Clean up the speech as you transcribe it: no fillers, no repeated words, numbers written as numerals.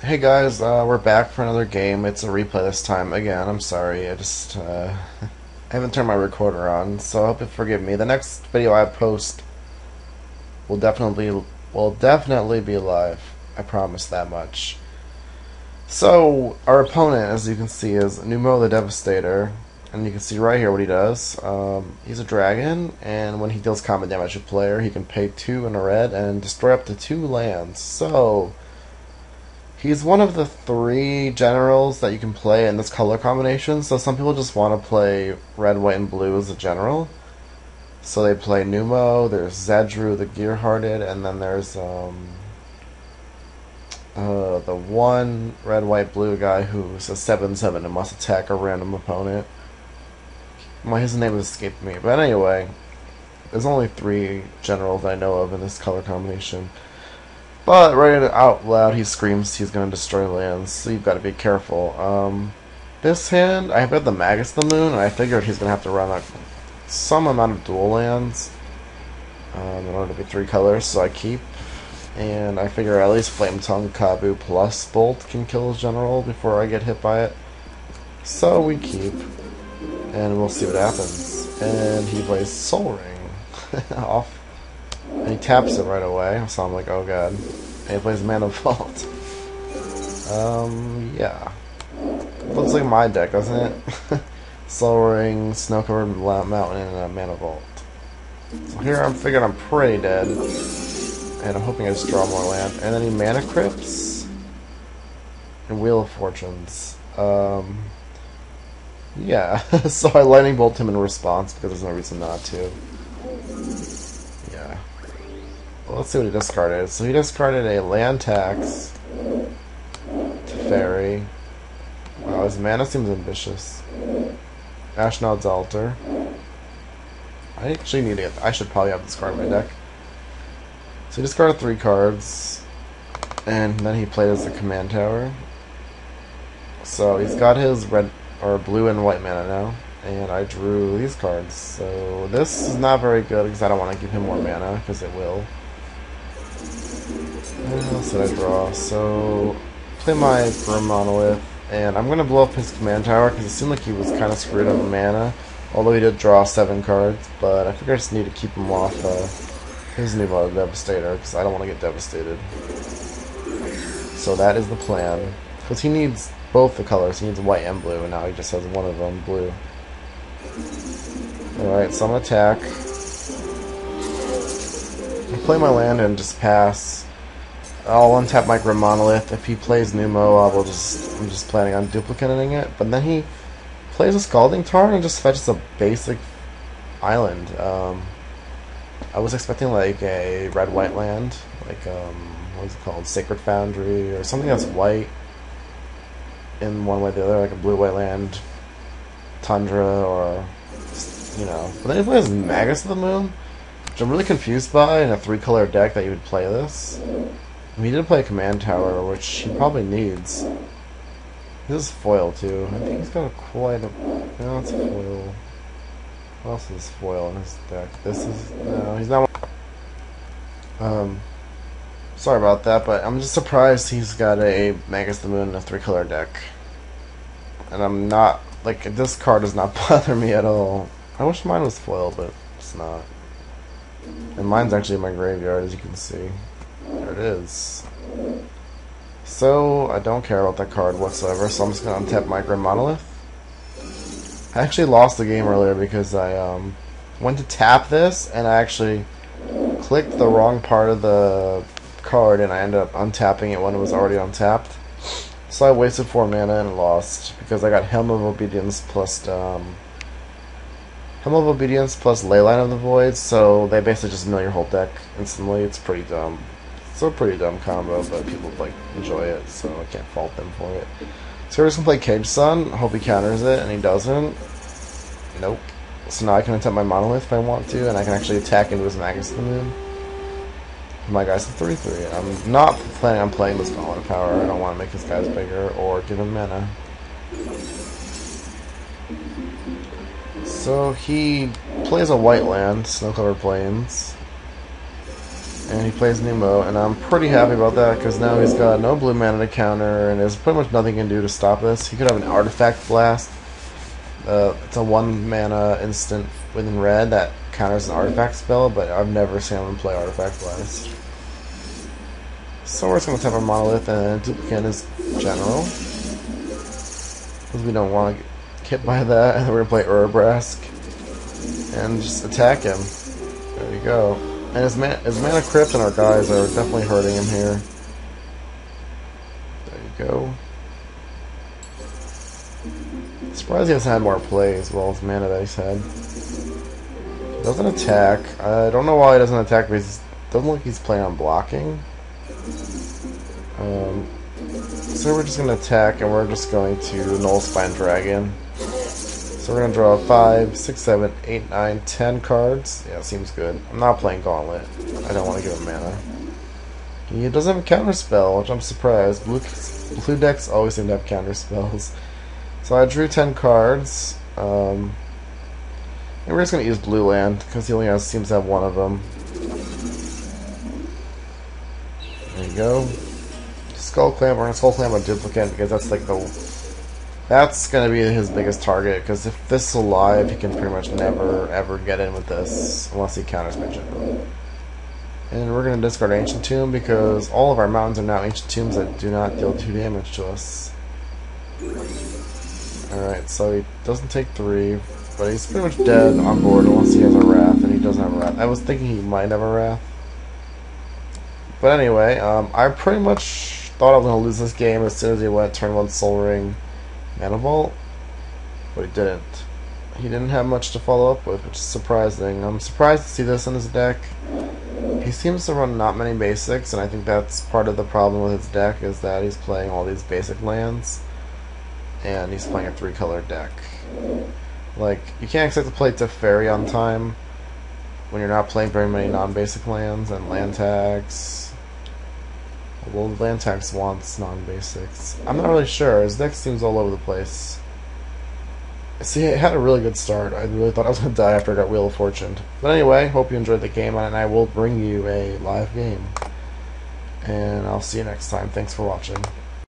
Hey guys, we're back for another game. It's a replay this time. Again, I'm sorry. I haven't turned my recorder on, so I hope you forgive me. The next video I post will definitely be live. I promise that much. So our opponent, as you can see, is Numot the Devastator, and you can see right here what he does. He's a dragon, and when he deals combat damage to a player, he can pay 2 in a red and destroy up to 2 lands. So he's one of the 3 generals that you can play in this color combination, so some people just want to play red, white, and blue as a general. So they play Numot, there's Zedru the Gearhearted, and then there's the one red, white, blue guy who's a 7/7 and must attack a random opponent. Well, his name has escaped me, but anyway, there's only 3 generals I know of in this color combination. But right out loud, he screams he's going to destroy lands, so you've got to be careful. This hand, I've got the Magus of the Moon, and I figured he's going to have to run some amount of dual lands in order to be 3 colors, so I keep. And I figure at least Flame Tongue, Kabu, plus Bolt can kill his general before I get hit by it. So we keep, and we'll see what happens. And he plays Soul Ring off. And he taps it right away, so I'm like, oh god. And he plays Mana Vault. Yeah. Looks like my deck, doesn't it? Soul Ring, Snow Covered Mountain, and a Mana Vault. So here I'm figuring I'm pretty dead. And I'm hoping I just draw more land. And then he Mana Crypts. And Wheel of Fortunes. Yeah. So I Lightning Bolt him in response, because there's no reason not to. Yeah. Well, let's see what he discarded. So he discarded a land tax to Fairy. Wow, his mana seems ambitious. Ashnod's Altar. I actually need it. I should probably have this card in my deck. So he discarded 3 cards, and then he played as the command tower. So he's got his red or blue and white mana now, and I drew these cards. So this is not very good because I don't want to give him more mana because it will. What else did I draw? So play my Grim Monolith, and I'm gonna blow up his command tower because it seemed like he was kind of screwed on mana. Although he did draw 7 cards, but I figure I just need to keep him off his Numot Devastator, because I don't want to get devastated. So that is the plan. Because he needs both the colors. He needs white and blue, and now he just has one of them, blue. Alright, so I'm going to attack. I'll play my land and just pass. I'll untap my Grim Monolith. If he plays Numot, I'm just planning on duplicating it. But then he plays a Scalding Tarn and just fetches a basic island. I was expecting like a red-white land, like what is it called, Sacred Foundry, or something that's white in one way or the other, like a blue-white land, Tundra, or you know. But then he plays Magus of the Moon, which I'm really confused by in a 3-color deck that you would play this. I mean, he did play a command tower, which he probably needs. This is foil too. I think he's got quite a. No, it's foil. What else is foil in his deck? This is... No, he's not... Sorry about that, but I'm just surprised he's got a Magus the Moon in a 3-color deck. And I'm not... Like, this card does not bother me at all. I wish mine was foil, but it's not. And mine's actually in my graveyard, as you can see. There it is. So, I don't care about that card whatsoever, so I'm just going to untap my Grim Monolith. I actually lost the game earlier because I went to tap this and I actually clicked the wrong part of the card and I ended up untapping it when it was already untapped. So I wasted 4 mana and lost because I got Helm of Obedience plus Leyline of the Void, so they basically just mill your whole deck instantly. It's pretty dumb. It's a pretty dumb combo, but people like enjoy it, so I can't fault them for it. So we're just going to play Cage Sun, hope he counters it, and he doesn't. Nope. So now I can attack my Monolith if I want to, and I can actually attack into his Magus of the Moon. My guy's a 3/3. I'm not planning on playing this Golem of Power. I don't want to make his guys bigger or give him mana. So he plays a white land, Snow-Covered Plains. And he plays Numot, and I'm pretty happy about that because now he's got no blue mana to counter, and there's pretty much nothing he can do to stop this. He could have an Artifact Blast. It's a 1 mana instant within red that counters an artifact spell, but I've never seen him play Artifact Blast. So we're just going to tap our Monolith and duplicate his General, because we don't want to get hit by that, and then we're going to play Urabrask and just attack him. There you go. And his mana crypt and our guys are definitely hurting him here. There you go. Surprised he hasn't had more play as well as mana that he's had. He doesn't attack. I don't know why he doesn't attack, because it doesn't look like he's playing on blocking. So we're just going to attack, and we're just going to Null Spine Dragon. So we're going to draw 5, 6, 7, 8, 9, 10 cards. Yeah, seems good. I'm not playing Gauntlet. I don't want to give him mana. He doesn't have a counter spell, which I'm surprised. Blue decks always seem to have counter spells. So I drew 10 cards. And we're just going to use blue land, because he only seems to have one of them. There you go. Skull Clamp. We're going to Skull Clamp a duplicate, because that's like that's going to be his biggest target, because if this is alive, he can pretty much never, ever get in with this, unless he counters my General. And we're going to discard Ancient Tomb, because all of our mountains are now Ancient Tombs that do not deal 2 damage to us. Alright, so he doesn't take 3, but he's pretty much dead on board unless he has a Wrath, and he doesn't have a Wrath. I was thinking he might have a Wrath. But anyway, I pretty much thought I was going to lose this game as soon as he went turn 1 Soul Ring Mana Vault, but he didn't. He didn't have much to follow up with, which is surprising. I'm surprised to see this in his deck. He seems to run not many basics, and I think that's part of the problem with his deck, is that he's playing all these basic lands, and he's playing a 3-color deck. Like, you can't expect to play Teferi on time when you're not playing very many non-basic lands and land tags. Well, land tags wants non-basics. I'm not really sure. His deck seems all over the place. See, it had a really good start. I really thought I was going to die after I got Wheel of Fortune. But anyway, hope you enjoyed the game, and I will bring you a live game. And I'll see you next time. Thanks for watching.